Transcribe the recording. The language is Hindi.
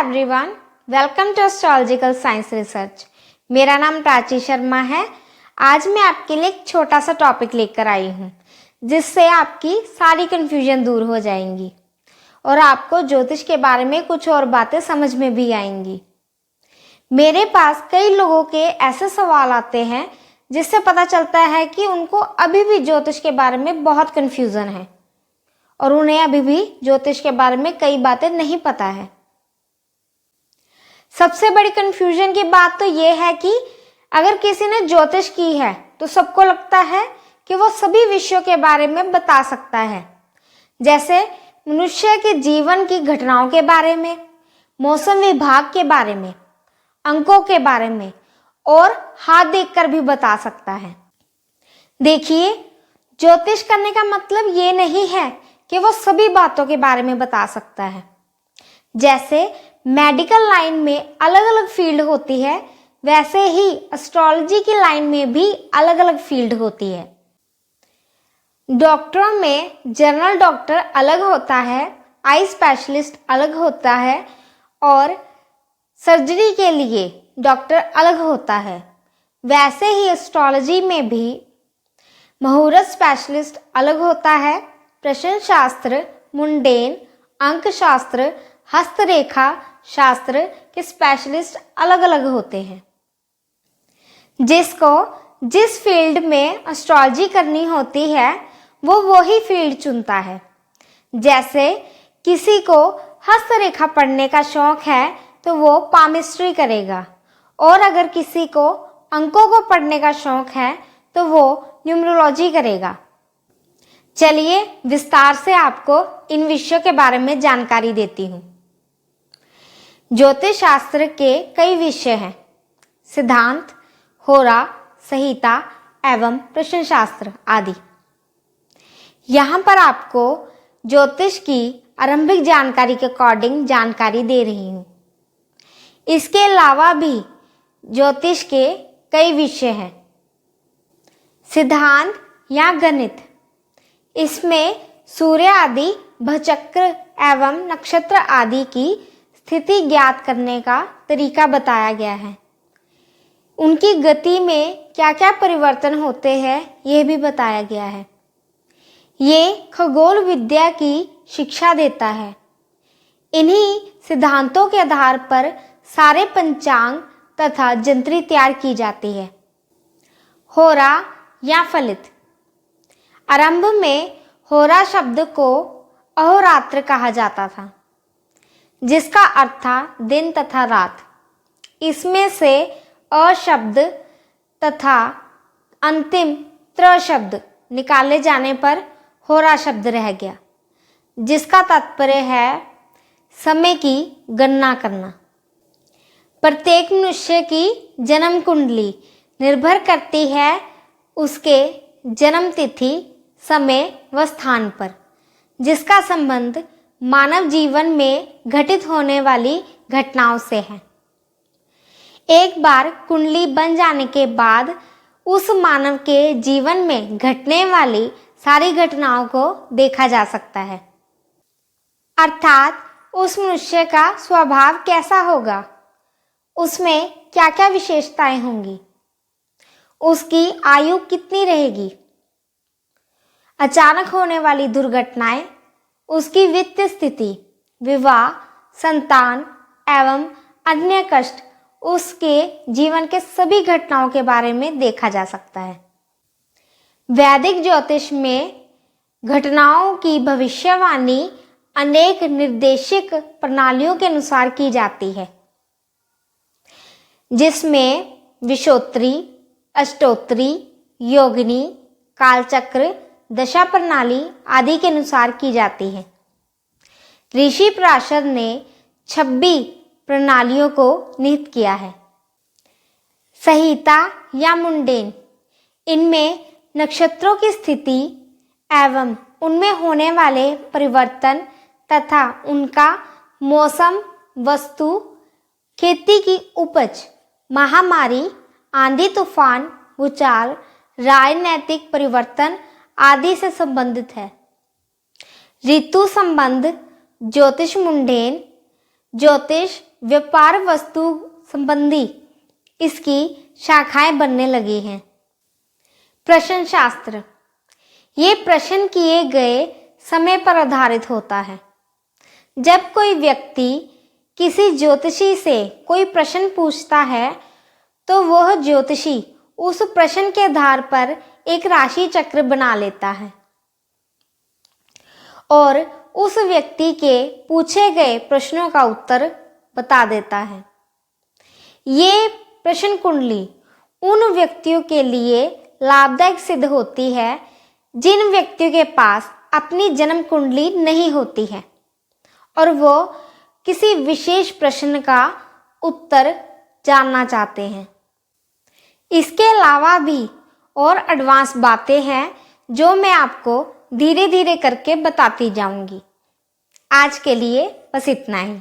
Everyone, welcome to astrological science research. मेरा नाम प्राची शर्मा है। आज मैं आपके लिए एक छोटा सा टॉपिक लेकर आई हूँ जिससे आपकी सारी कन्फ्यूजन दूर हो जाएंगी और आपको ज्योतिष के बारे में कुछ और बातें समझ में भी आएंगी। मेरे पास कई लोगों के ऐसे सवाल आते हैं जिससे पता चलता है कि उनको अभी भी ज्योतिष के बारे में बहुत कन्फ्यूजन है और उन्हें अभी भी ज्योतिष के बारे में कई बातें नहीं पता है। सबसे बड़ी कंफ्यूजन की बात तो यह है कि अगर किसी ने ज्योतिष की है तो सबको लगता है कि वो सभी विषयों के बारे में बता सकता है, जैसे मनुष्य के जीवन की घटनाओं के बारे में, मौसम विभाग के बारे में, अंकों के बारे में और हाथ देखकर भी बता सकता है। देखिए, ज्योतिष करने का मतलब ये नहीं है कि वो सभी बातों के बारे में बता सकता है। जैसे मेडिकल लाइन में अलग अलग फील्ड होती है, वैसे ही एस्ट्रोलॉजी की लाइन में भी अलग अलग फील्ड होती है। डॉक्टरों में जनरल डॉक्टर अलग होता है, आई स्पेशलिस्ट अलग होता है और सर्जरी के लिए डॉक्टर अलग होता है। वैसे ही एस्ट्रोलॉजी में भी मुहूर्त स्पेशलिस्ट अलग होता है, प्रश्न शास्त्र, मुंडेन, अंक शास्त्र, हस्तरेखा शास्त्र के स्पेशलिस्ट अलग अलग होते हैं। जिसको जिस फील्ड में एस्ट्रोलॉजी करनी होती है वो वही फील्ड चुनता है। जैसे किसी को हस्तरेखा पढ़ने का शौक है तो वो पामिस्ट्री करेगा, और अगर किसी को अंकों को पढ़ने का शौक है तो वो न्यूमरोलॉजी करेगा। चलिए विस्तार से आपको इन विषयों के बारे में जानकारी देती हूँ। ज्योतिष शास्त्र के कई विषय हैं: सिद्धांत, होरा, संहिता एवं प्रश्न शास्त्र आदि। यहाँ पर आपको ज्योतिष की आरंभिक जानकारी के अकॉर्डिंग जानकारी दे रही हूँ। इसके अलावा भी ज्योतिष के कई विषय हैं। सिद्धांत या गणित, इसमें सूर्य आदि, भचक्र एवं नक्षत्र आदि की स्थिति ज्ञात करने का तरीका बताया गया है। उनकी गति में क्या क्या परिवर्तन होते हैं यह भी बताया गया है। ये खगोल विद्या की शिक्षा देता है। इन्हीं सिद्धांतों के आधार पर सारे पंचांग तथा जंत्री तैयार की जाती है। होरा या फलित, आरंभ में होरा शब्द को अहोरात्र कहा जाता था, जिसका अर्थ था दिन तथा रात। इसमें से अ शब्द तथा अंतिम त्र शब्द निकाले जाने पर होरा शब्द रह गया, जिसका तात्पर्य है समय की गणना करना। प्रत्येक मनुष्य की जन्म कुंडली निर्भर करती है उसके जन्म तिथि, समय व स्थान पर, जिसका संबंध मानव जीवन में घटित होने वाली घटनाओं से है। एक बार कुंडली बन जाने के बाद उस मानव के जीवन में घटने वाली सारी घटनाओं को देखा जा सकता है। अर्थात उस मनुष्य का स्वभाव कैसा होगा, उसमें क्या क्या विशेषताएं होंगी, उसकी आयु कितनी रहेगी, अचानक होने वाली दुर्घटनाएं, उसकी वित्तीय स्थिति, विवाह, संतान एवं अन्य कष्ट, उसके जीवन के सभी घटनाओं के बारे में देखा जा सकता है। वैदिक ज्योतिष में घटनाओं की भविष्यवाणी अनेक निर्देशिक प्रणालियों के अनुसार की जाती है, जिसमें विषोत्री, अष्टोत्री, योगिनी, कालचक्र, दशा प्रणाली आदि के अनुसार की जाती है। ऋषि पराशर ने 26 प्रणालियों को निहित किया है। संहिता या मुंडेन, इनमें नक्षत्रों की स्थिति एवं उनमें होने वाले परिवर्तन तथा उनका मौसम, वस्तु, खेती की उपज, महामारी, आंधी तूफान, भूचाल, राजनैतिक परिवर्तन आदि से संबंधित है। ऋतु संबंध ज्योतिष मुंडेन, ज्योतिष व्यापार वस्तु संबंधी इसकी शाखाएं बनने लगी हैं। प्रश्न शास्त्र, ये प्रश्न किए गए समय पर आधारित होता है। जब कोई व्यक्ति किसी ज्योतिषी से कोई प्रश्न पूछता है तो वह ज्योतिषी उस प्रश्न के आधार पर एक राशि चक्र बना लेता है और उस व्यक्ति के पूछे गए प्रश्नों का उत्तर बता देता है। ये प्रश्न कुंडली उन व्यक्तियों के लिए लाभदायक सिद्ध होती है जिन व्यक्तियों के पास अपनी जन्म कुंडली नहीं होती है और वो किसी विशेष प्रश्न का उत्तर जानना चाहते हैं। इसके अलावा भी और एडवांस बातें हैं जो मैं आपको धीरे धीरे करके बताती जाऊंगी। आज के लिए बस इतना ही।